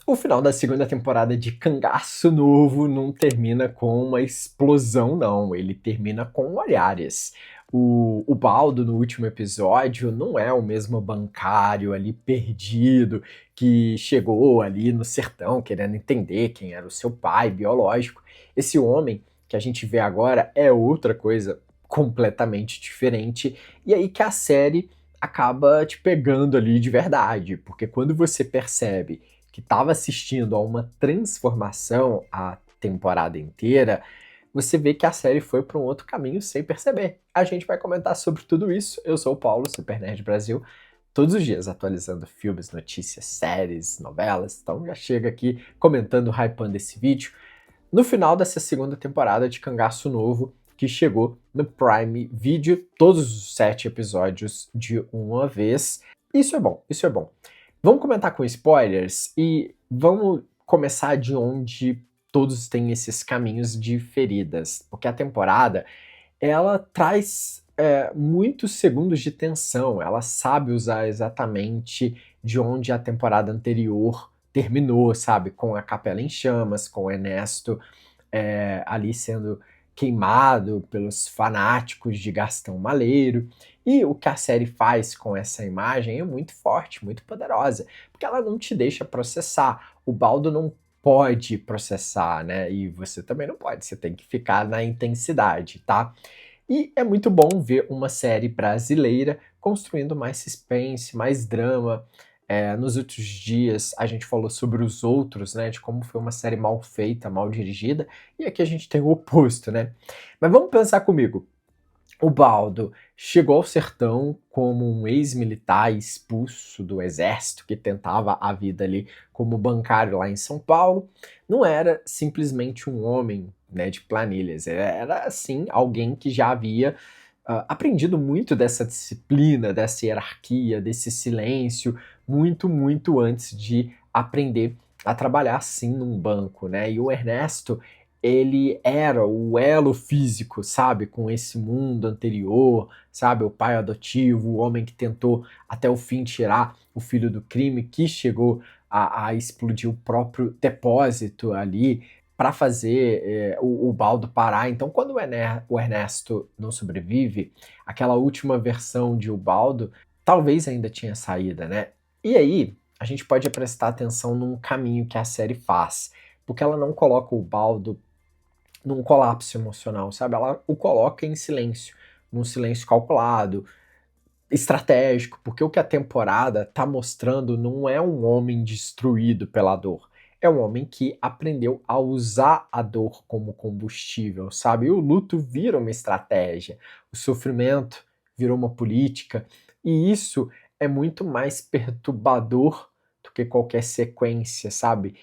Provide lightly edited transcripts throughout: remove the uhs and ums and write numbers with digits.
O final da segunda temporada de Cangaço Novo não termina com uma explosão, não. Ele termina com olhares. O Baldo, no último episódio, não é o mesmo bancário ali perdido que chegou ali no sertão querendo entender quem era o seu pai biológico. Esse homem que a gente vê agora é outra coisa completamente diferente. E aí que a série acaba te pegando ali de verdade, porque quando você percebe que estava assistindo a uma transformação a temporada inteira, você vê que a série foi para um outro caminho sem perceber. A gente vai comentar sobre tudo isso. Eu sou o Paulo, Super Nerd Brasil, todos os dias atualizando filmes, notícias, séries, novelas. Então já chega aqui comentando, hypando esse vídeo. No final dessa segunda temporada de Cangaço Novo, que chegou no Prime Video, todos os 7 episódios de uma vez. Isso é bom, isso é bom. Vamos comentar com spoilers e vamos começar de onde todos têm esses caminhos de feridas, porque a temporada ela traz muitos segundos de tensão, ela sabe usar exatamente de onde a temporada anterior terminou, sabe? Com a Capela em Chamas, com o Ernesto ali sendo queimado pelos fanáticos de Gastão Maleiro. E o que a série faz com essa imagem é muito forte, muito poderosa, porque ela não te deixa processar. O Baldo não pode processar, né? E você também não pode, você tem que ficar na intensidade, tá? E é muito bom ver uma série brasileira construindo mais suspense, mais drama. Nos outros dias a gente falou sobre Os Outros, né, de como foi uma série mal feita, mal dirigida, e aqui a gente tem o oposto, né? Mas vamos pensar comigo. O Baldo chegou ao sertão como um ex-militar expulso do exército que tentava a vida ali como bancário lá em São Paulo. Não era simplesmente um homem, né, de planilhas, era assim alguém que já havia aprendido muito dessa disciplina, dessa hierarquia, desse silêncio, muito, muito antes de aprender a trabalhar assim num banco, né? E o Ernesto, ele era o elo físico, sabe, com esse mundo anterior, sabe, o pai adotivo, o homem que tentou até o fim tirar o filho do crime, que chegou a explodir o próprio depósito ali para fazer o Baldo parar. Então, quando o Ernesto não sobrevive, aquela última versão de Ubaldo talvez ainda tinha saída, né? E aí, a gente pode prestar atenção num caminho que a série faz, porque ela não coloca o Baldo num colapso emocional, sabe? Ela o coloca em silêncio, num silêncio calculado, estratégico, porque o que a temporada tá mostrando não é um homem destruído pela dor, é um homem que aprendeu a usar a dor como combustível, sabe? E o luto vira uma estratégia, o sofrimento virou uma política, e isso é muito mais perturbador do que qualquer sequência, sabe?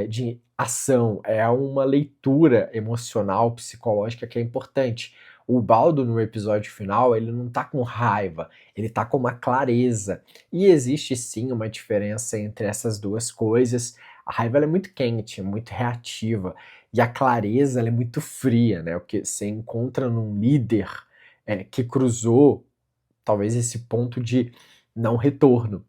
De ação, é uma leitura emocional, psicológica que é importante. O Baldo, no episódio final, ele não tá com raiva, ele tá com uma clareza. E existe sim uma diferença entre essas duas coisas. A raiva ela é muito quente, muito reativa, e a clareza ela é muito fria, né? O que você encontra num líder que cruzou talvez esse ponto de não retorno.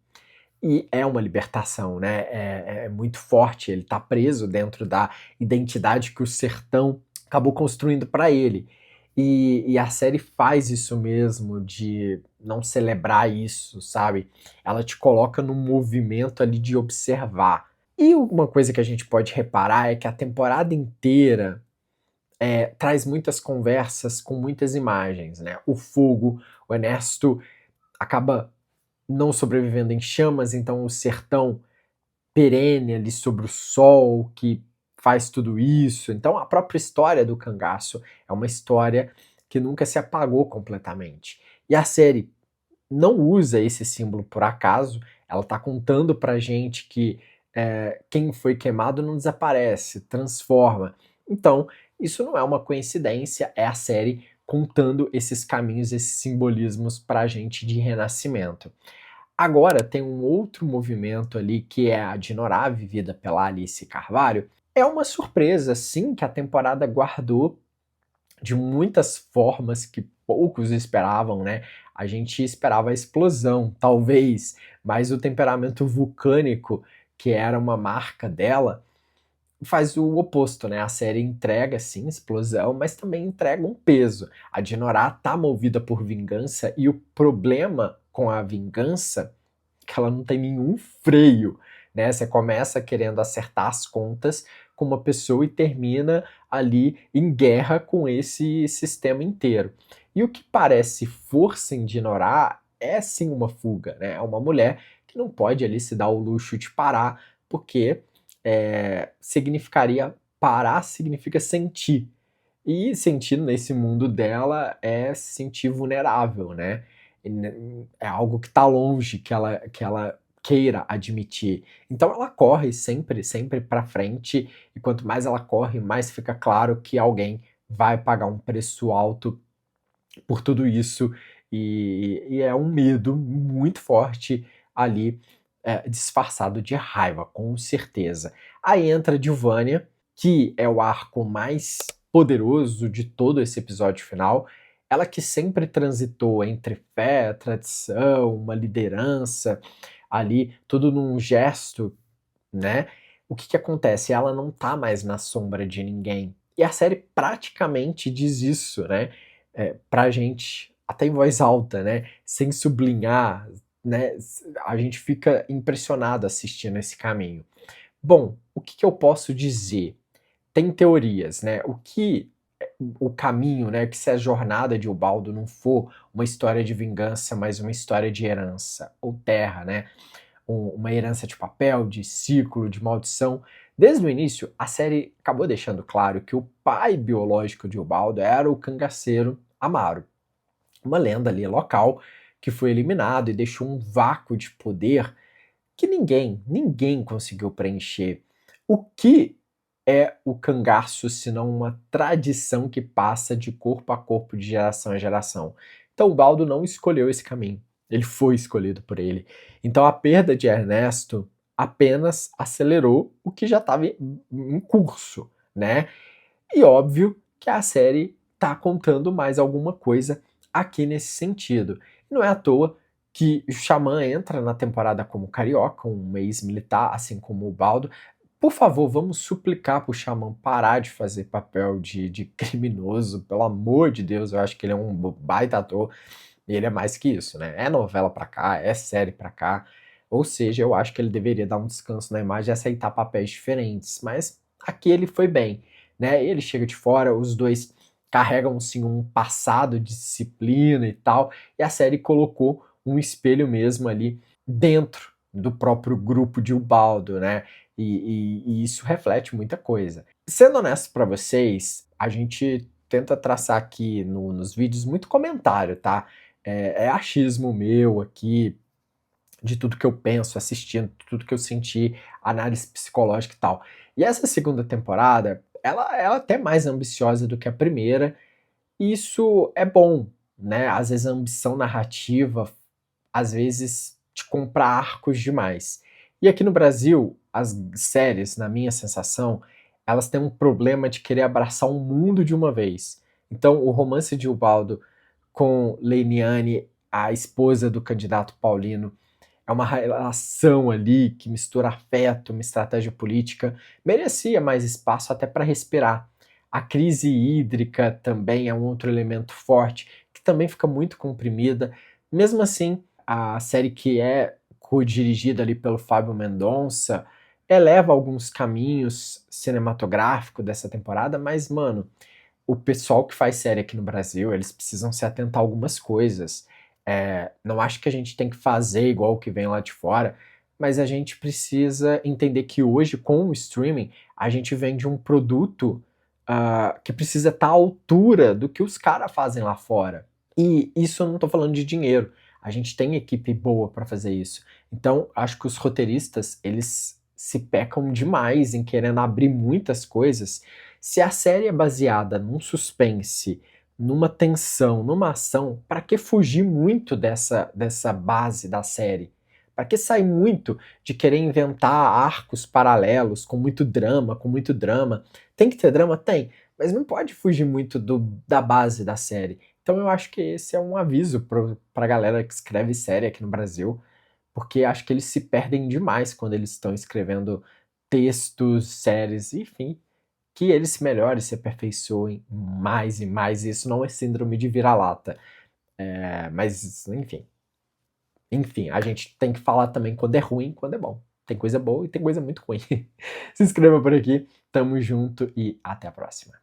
E é uma libertação, né? É muito forte. Ele tá preso dentro da identidade que o sertão acabou construindo para ele. E a série faz isso mesmo, de não celebrar isso, sabe? Ela te coloca num movimento ali de observar. E uma coisa que a gente pode reparar é que a temporada inteira traz muitas conversas com muitas imagens, né? O fogo, o Ernesto acaba não sobrevivendo em chamas, então o sertão perene ali sobre o sol que faz tudo isso. Então a própria história do cangaço é uma história que nunca se apagou completamente. E a série não usa esse símbolo por acaso, ela está contando pra gente que quem foi queimado não desaparece, transforma. Então, isso não é uma coincidência, é a série contando esses caminhos, esses simbolismos pra gente de renascimento. Agora tem um outro movimento ali que é a de Norá, vivida pela Alice Carvalho. É uma surpresa, sim, que a temporada guardou de muitas formas que poucos esperavam, né? A gente esperava a explosão, talvez, mas o temperamento vulcânico que era uma marca dela, faz o oposto, né? A série entrega, sim, explosão, mas também entrega um peso. A Dinorah tá movida por vingança e o problema com a vingança é que ela não tem nenhum freio, né? Você começa querendo acertar as contas com uma pessoa e termina ali em guerra com esse sistema inteiro. E o que parece força em Dinorah é sim uma fuga, né? É uma mulher que não pode ali se dar o luxo de parar, porque significaria parar significa sentir. E sentir nesse mundo dela é se sentir vulnerável, né? É algo que está longe que ela queira admitir. Então ela corre sempre, sempre para frente, e quanto mais ela corre, mais fica claro que alguém vai pagar um preço alto por tudo isso, e é um medo muito forte ali, disfarçado de raiva, com certeza. Aí entra Dilvânia, que é o arco mais poderoso de todo esse episódio final. Ela que sempre transitou entre fé, tradição, uma liderança, ali, tudo num gesto, né? O que acontece? Ela não tá mais na sombra de ninguém. E a série praticamente diz isso, né? Pra gente, até em voz alta, né? Sem sublinhar, né? A gente fica impressionado assistindo esse caminho. Bom, o que eu posso dizer? Tem teorias, né? O caminho, né? Que se a jornada de Ubaldo não for uma história de vingança, mas uma história de herança ou terra, né? Uma herança de papel, de ciclo, de maldição. Desde o início, a série acabou deixando claro que o pai biológico de Ubaldo era o cangaceiro Amaro, uma lenda ali local que foi eliminado e deixou um vácuo de poder que ninguém conseguiu preencher. O que é o cangaço senão uma tradição que passa de corpo a corpo, de geração a geração? Então o Baldo não escolheu esse caminho, ele foi escolhido por ele. Então a perda de Ernesto apenas acelerou o que já estava em curso, né? E óbvio que a série tá contando mais alguma coisa aqui nesse sentido. E não é à toa que o Xamã entra na temporada como carioca, um ex-militar, assim como o Baldo. Por favor, vamos suplicar pro Xamã parar de fazer papel de criminoso, pelo amor de Deus, eu acho que ele é um baita ator, e ele é mais que isso, né? É novela pra cá, é série pra cá, ou seja, eu acho que ele deveria dar um descanso na imagem e aceitar papéis diferentes, mas aqui ele foi bem, né? Ele chega de fora, os dois carregam sim um passado de disciplina e tal, e a série colocou um espelho mesmo ali dentro do próprio grupo de Ubaldo, né? E isso reflete muita coisa. Sendo honesto para vocês, a gente tenta traçar aqui nos vídeos muito comentário, tá? É achismo meu aqui, de tudo que eu penso assistindo, tudo que eu senti, análise psicológica e tal. E essa segunda temporada, ela é até mais ambiciosa do que a primeira, e isso é bom, né? Às vezes a ambição narrativa, às vezes te compra arcos demais. E aqui no Brasil, as séries, na minha sensação, elas têm um problema de querer abraçar o mundo de uma vez. Então, o romance de Ubaldo com Leiniane, a esposa do candidato Paulino, é uma relação ali que mistura afeto, uma estratégia política, merecia mais espaço até para respirar. A crise hídrica também é um outro elemento forte, que também fica muito comprimida. Mesmo assim, a série que é co-dirigida ali pelo Fábio Mendonça eleva alguns caminhos cinematográficos dessa temporada, mas, mano, o pessoal que faz série aqui no Brasil, eles precisam se atentar a algumas coisas. Não acho que a gente tem que fazer igual o que vem lá de fora, mas a gente precisa entender que hoje, com o streaming, a gente vende um produto que precisa estar à altura do que os caras fazem lá fora. E isso eu não estou falando de dinheiro. A gente tem equipe boa para fazer isso. Então, acho que os roteiristas, eles se pecam demais em querendo abrir muitas coisas. Se a série é baseada num suspense, numa tensão, numa ação, para que fugir muito dessa base da série? Para que sair muito de querer inventar arcos paralelos com muito drama, com muito drama? Tem que ter drama? Tem, mas não pode fugir muito da base da série. Então eu acho que esse é um aviso para a galera que escreve série aqui no Brasil. porque acho que eles se perdem demais quando eles estão escrevendo textos, séries, enfim, que eles se melhorem, se aperfeiçoem mais e mais. Isso não é síndrome de vira-lata. Mas, enfim, a gente tem que falar também quando é ruim e quando é bom. Tem coisa boa e tem coisa muito ruim. Se inscreva por aqui, tamo junto e até a próxima.